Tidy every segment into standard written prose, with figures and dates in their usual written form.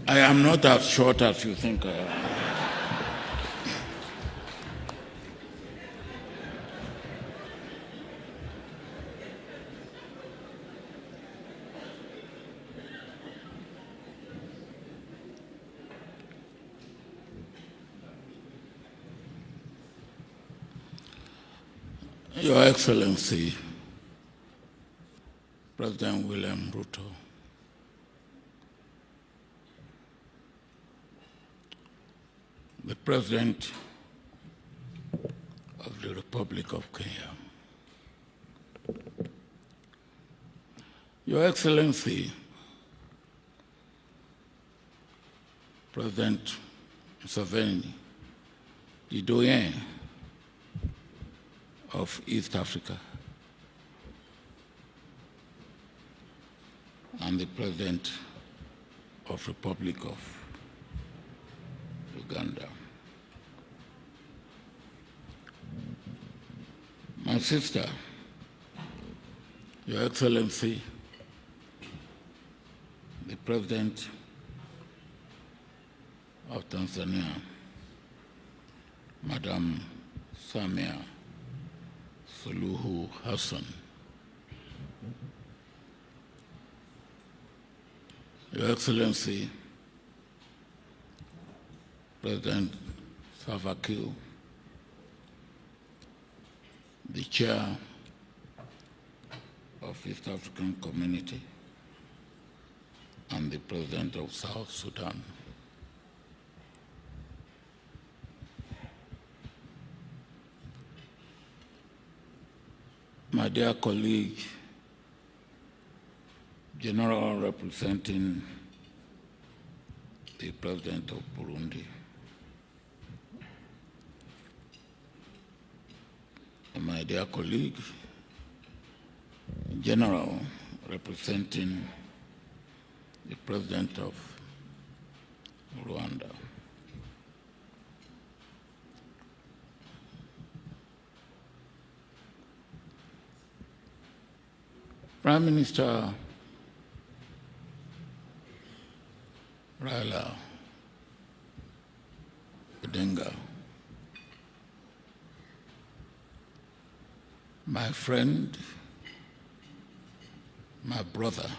I am not as short as you think I am. Your Excellency, President William Ruto, the President of the Republic of Kenya, Your Excellency, President Museveni, the doyen of East Africa, and the President of Republic of Uganda. My sister, Your Excellency, the President of Tanzania, Madam Samia Suluhu Hassan, Your Excellency, President Salva Kiir, the Chair of East African Community, and the President of South Sudan. My dear colleague, General representing the President of Burundi, and my dear colleague, General representing the President of Rwanda. Prime Minister Raila'S, my friend, my brother,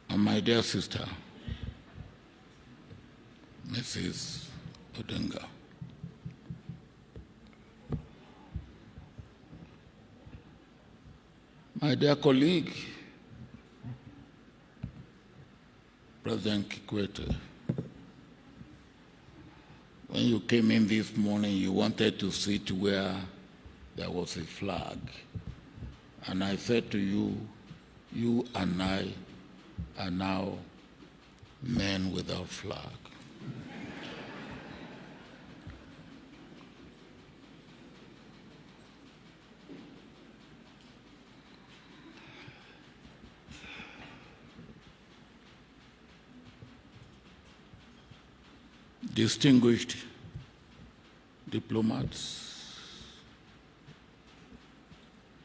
and my dear sister, Mrs. Odinga. My dear colleague, President Kikwete, when you came in this morning, you wanted to sit where there was a flag. And I said to you, you and I are now men without flag. Distinguished diplomats,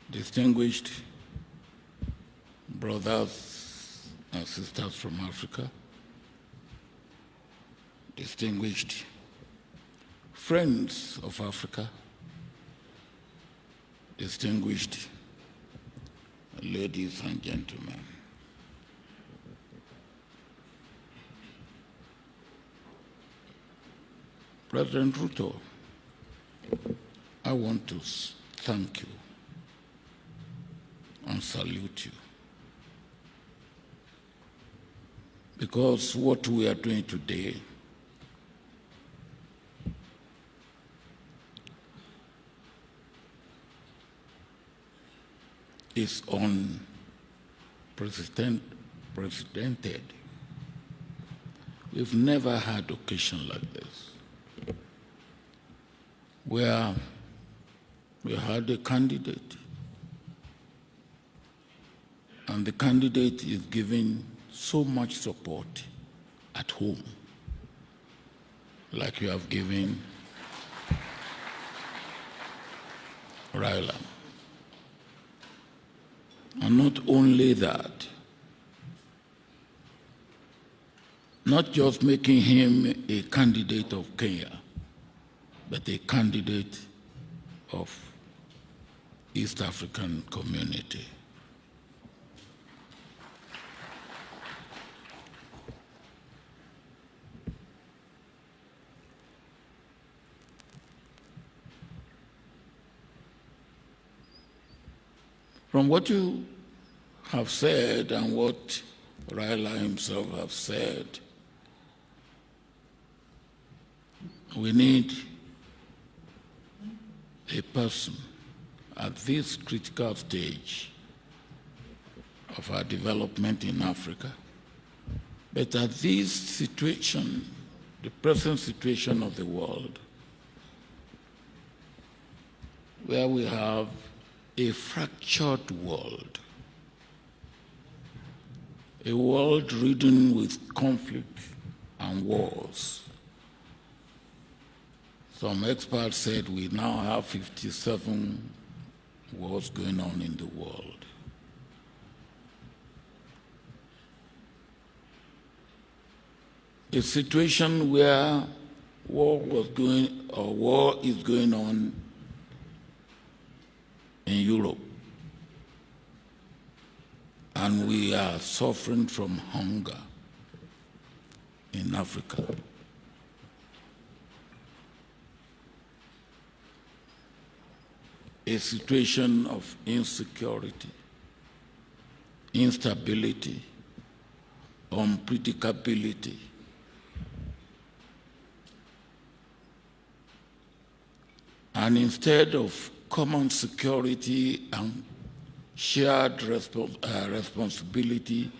distinguished brothers and sisters from Africa, distinguished friends of Africa, distinguished ladies and gentlemen. President Ruto, I want to thank you and salute you, because what we are doing today is unprecedented. We've never had occasion like this, where we had a candidate, and the candidate is giving so much support at home, like you have given Raila'S. And not only that, not just making him a candidate of Kenya, but a candidate of East African community. From what you have said and what Raila himself have said, we need a person at this critical stage of our development in Africa, but at this situation, the present situation of the world, where we have a fractured world, a world ridden with conflict and wars. Some experts said we now have 57 wars going on in the world. A situation where war is going on in Europe, and we are suffering from hunger in Africa. A situation of insecurity, instability, unpredictability. And instead of common security and shared responsibility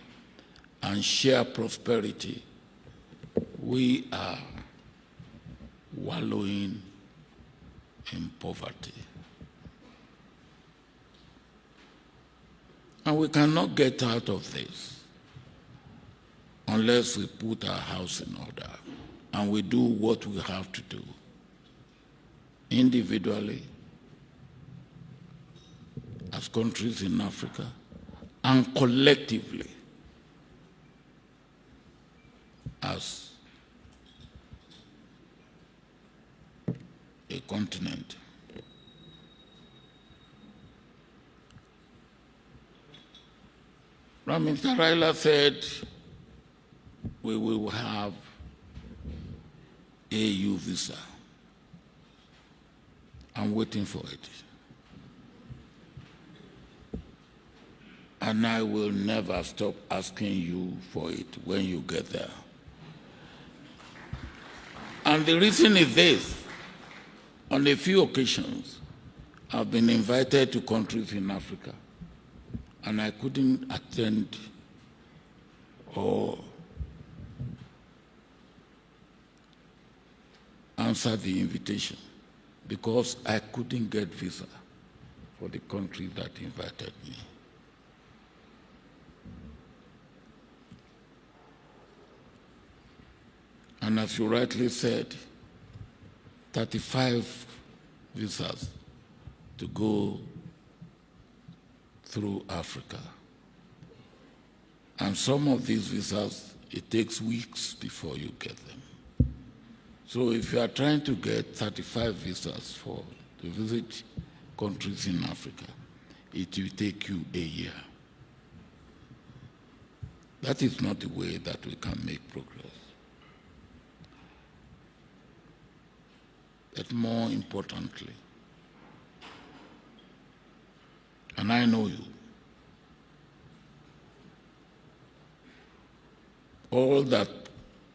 and shared prosperity, we are wallowing in poverty. And we cannot get out of this unless we put our house in order and we do what we have to do individually, as countries in Africa, and collectively as a continent. Prime Minister Raila said we will have AU visa. I'm waiting for it. And I will never stop asking you for it when you get there. And the reason is this. On a few occasions, I've been invited to countries in Africa, and I couldn't attend or answer the invitation because I couldn't get visa for the country that invited me. And as you rightly said, 35 visas to go through Africa. And some of these visas, it takes weeks before you get them. So if you are trying to get 35 visas to visit countries in Africa, it will take you a year. That is not the way that we can make progress. But more importantly, and I know you, all that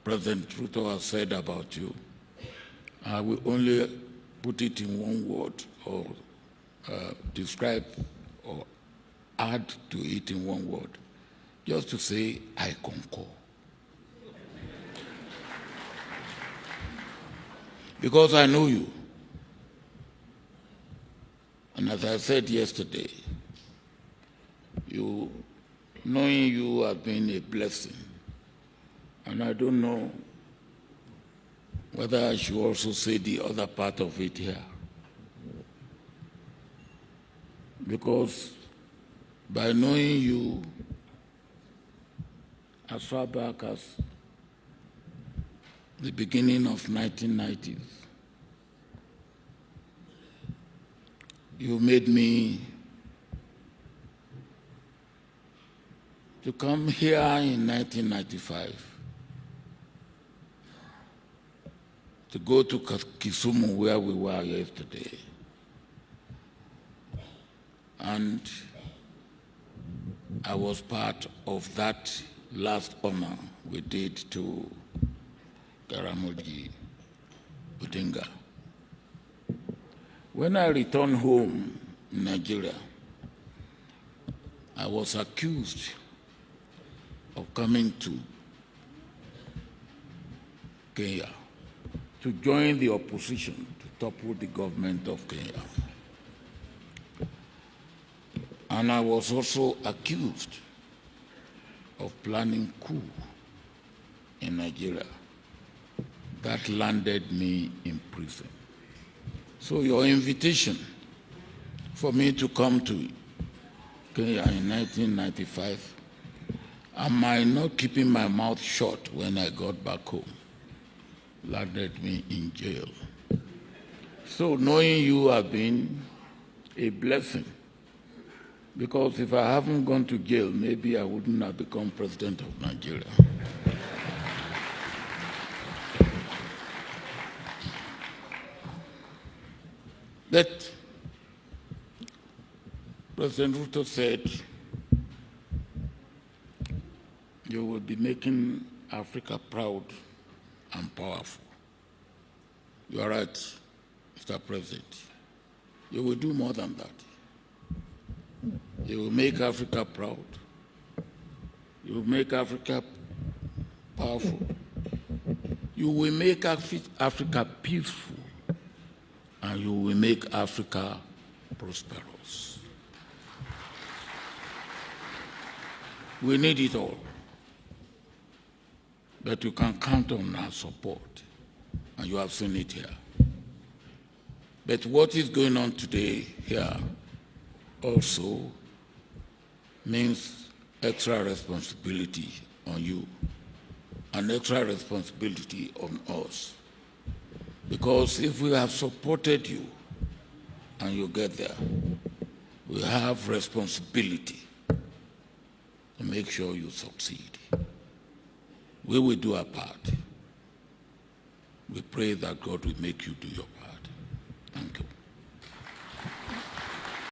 President Ruto has said about you, I will only put it in one word or describe or add to it in one word, just to say, I concur. Because I know you. And as I said yesterday, knowing you has been a blessing. And I don't know whether I should also say the other part of it here. Because by knowing you as far back as the beginning of 1990s. You made me to come here in 1995 to go to Kisumu where we were yesterday. And I was part of that last honor we did to Karamoji Odinga. When I returned home in Nigeria, I was accused of coming to Kenya to join the opposition to topple the government of Kenya. And I was also accused of planning coup in Nigeria that landed me in prison. So your invitation for me to come to Kenya in 1995, am I not keeping my mouth shut when I got back home, landed me in jail. So knowing you have been a blessing, because if I haven't gone to jail, maybe I wouldn't have become president of Nigeria. But President Ruto said, you will be making Africa proud and powerful. You are right, Mr. President. You will do more than that. You will make Africa proud. You will make Africa powerful. You will make Africa peaceful. And you will make Africa prosperous. We need it all. But you can count on our support, and you have seen it here. But what is going on today here also means extra responsibility on you and extra responsibility on us. Because if we have supported you and you get there, we have responsibility to make sure you succeed. We will do our part. We pray that God will make you do your part. Thank you.